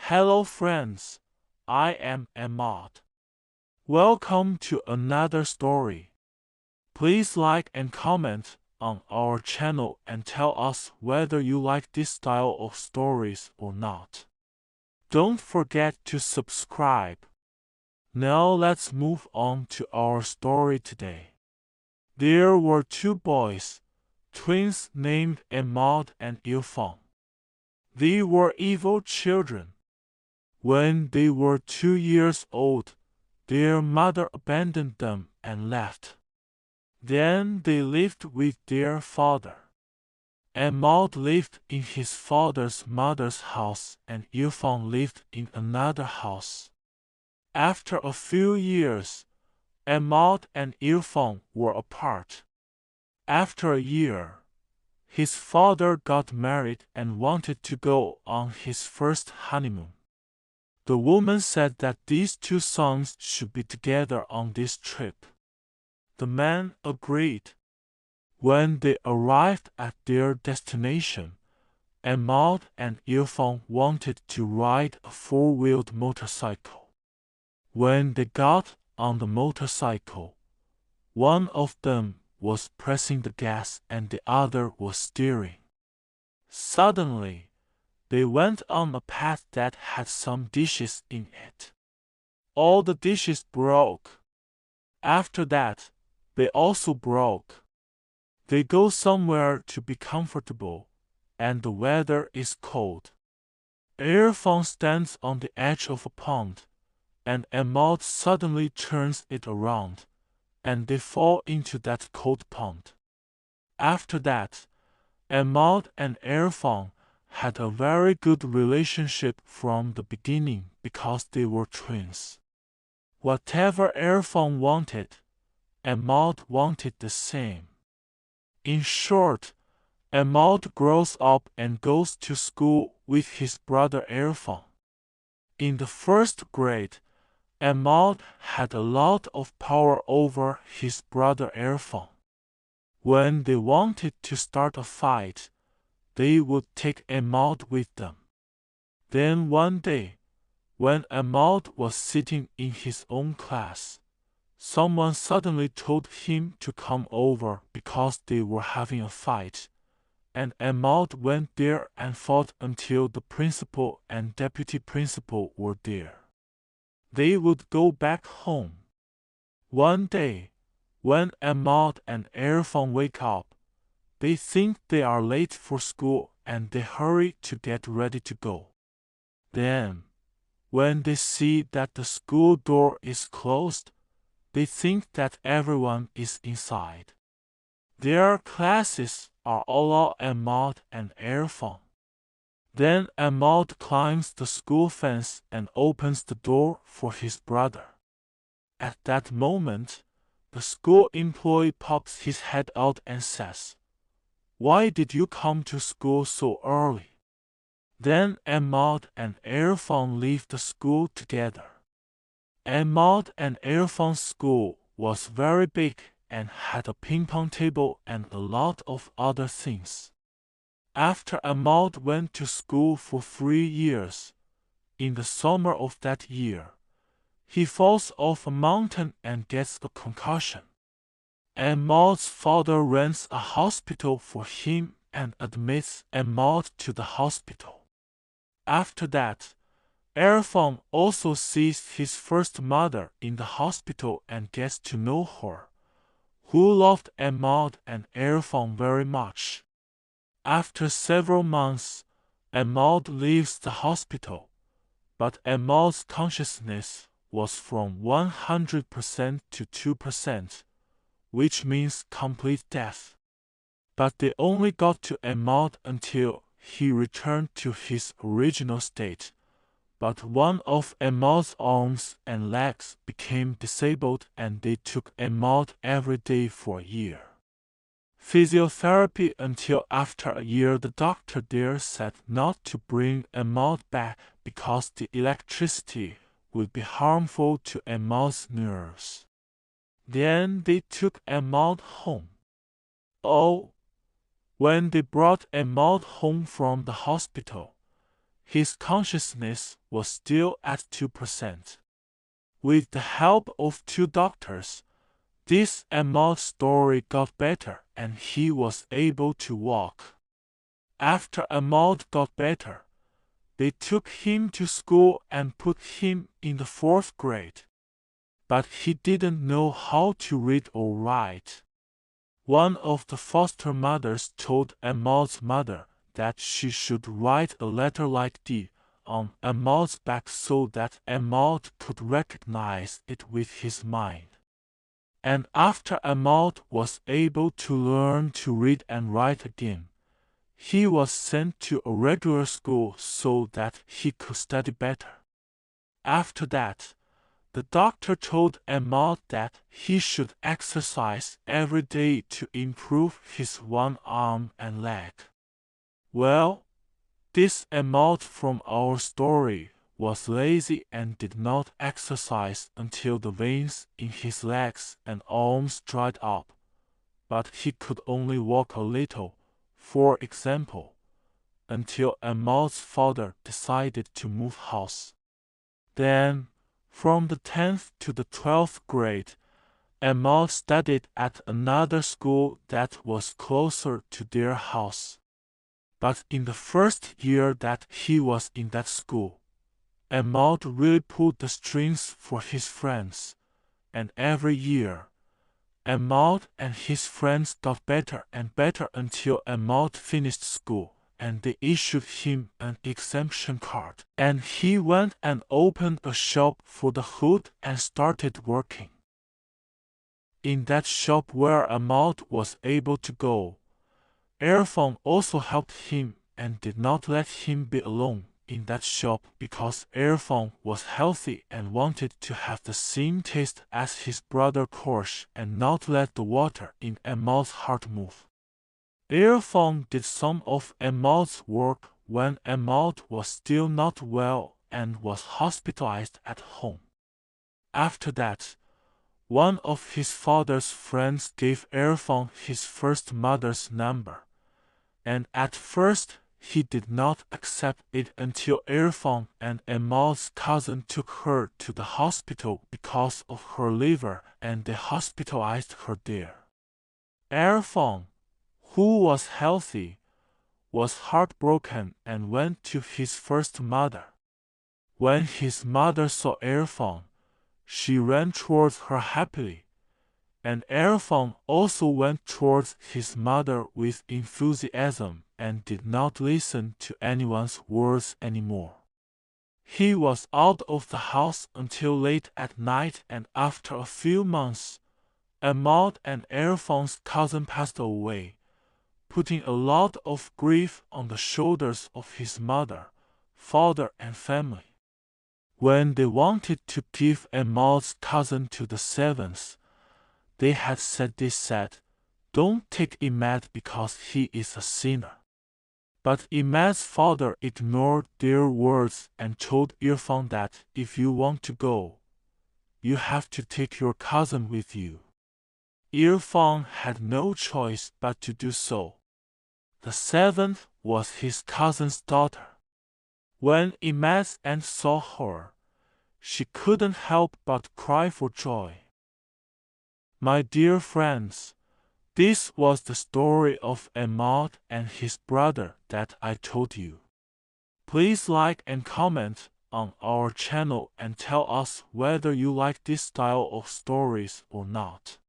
Hello friends, I am Ahmad. Welcome to another story. Please like and comment on our channel and tell us whether you like this style of stories or not. Don't forget to subscribe. Now let's move on to our story today. There were two boys, twins named Ahmad and Irfan. They were evil children. When they were 2 years old, their mother abandoned them and left. Then they lived with their father. Ahmad lived in his father's mother's house and Irfan lived in another house. After a few years, Ahmad and Irfan were apart. After a year, his father got married and wanted to go on his first honeymoon. The woman said that these two sons should be together on this trip. The man agreed. When they arrived at their destination, Ahmad and Irfan wanted to ride a four-wheeled motorcycle. When they got on the motorcycle, one of them was pressing the gas and the other was steering. Suddenly, they went on a path that had some dishes in it. All the dishes broke. After that, they also broke. They go somewhere to be comfortable, and the weather is cold. Irfan stands on the edge of a pond, and Ahmad suddenly turns it around, and they fall into that cold pond. After that, Ahmad and Irfan had a very good relationship from the beginning because they were twins. Whatever Irfan wanted, Ahmad wanted the same. In short, Ahmad grows up and goes to school with his brother Irfan. In the first grade, Ahmad had a lot of power over his brother Irfan. When they wanted to start a fight, they would take Ahmad with them. Then one day, when Ahmad was sitting in his own class, someone suddenly told him to come over because they were having a fight, and Ahmad went there and fought until the principal and deputy principal were there. They would go back home. One day, when Ahmad and Irfan wake up, they think they are late for school and they hurry to get ready to go. Then, when they see that the school door is closed, they think that everyone is inside. Their classes are all Ahmad and Irfan. Then Ahmad climbs the school fence and opens the door for his brother. At that moment, the school employee pops his head out and says, "Why did you come to school so early?" Then Ahmad and Irfan leave the school together. Ahmad and Irfan's school was very big and had a ping-pong table and a lot of other things. After Ahmad went to school for 3 years, in the summer of that year, he falls off a mountain and gets a concussion. Ahmad's father rents a hospital for him and admits Ahmad to the hospital. After that, Irfan also sees his first mother in the hospital and gets to know her, who loved Ahmad and Irfan very much. After several months, Ahmad leaves the hospital, but Ahmad's consciousness was from 100% to 2%, which means complete death. But they only got to Ahmad until he returned to his original state. But one of Ahmad's arms and legs became disabled and they took Ahmad every day for a year. Physiotherapy until after a year the doctor there said not to bring Ahmad back because the electricity would be harmful to Ahmad's nerves. Then they took Ahmad home. Oh, when they brought Ahmad home from the hospital, his consciousness was still at 2%. With the help of 2 doctors, this Emma's story got better and he was able to walk. After Emma got better, they took him to school and put him in the 4th grade. But he didn't know how to read or write. One of the foster mothers told Emma's mother that she should write a letter like D on Emma's back so that Emma could recognize it with his mind. And after Emma was able to learn to read and write again, he was sent to a regular school so that he could study better. After that, the doctor told Emma that he should exercise every day to improve his one arm and leg. Well, this Emma from our story was lazy and did not exercise until the veins in his legs and arms dried up, but he could only walk a little, for example, until Emma's father decided to move house. Then, from the 10th to the 12th grade, Emma studied at another school that was closer to their house. But in the first year that he was in that school, Emma really pulled the strings for his friends, and every year, Emma and his friends got better and better until Emma finished school, and they issued him an exemption card, and he went and opened a shop for the hood and started working. In that shop where Emma was able to go, Irfan also helped him and did not let him be alone in that shop because Irfan was healthy and wanted to have the same taste as his brother Korsh and not let the water in Emma's heart move. Irfan did some of Emma's work when Emma was still not well and was hospitalized at home. After that, one of his father's friends gave Irfan his first mother's number, and at first he did not accept it until Irfan and Emma's cousin took her to the hospital because of her liver and they hospitalized her there. Irfan, who was healthy, was heartbroken and went to his first mother. When his mother saw Irfan, she ran towards her happily, and Irfan also went towards his mother with enthusiasm and did not listen to anyone's words anymore. He was out of the house until late at night, and after a few months, Ahmad and Irfan's cousin passed away, putting a lot of grief on the shoulders of his mother, father, and family. When they wanted to give Ahmad's cousin to the servants, they said, "Don't take Ahmad because he is a sinner." But Ahmad's father ignored their words and told Irfan that if you want to go, you have to take your cousin with you. Irfan had no choice but to do so. The seventh was his cousin's daughter. When Ahmad's aunt saw her, she couldn't help but cry for joy. My dear friends, this was the story of Ahmad and his brother that I told you. Please like and comment on our channel and tell us whether you like this style of stories or not.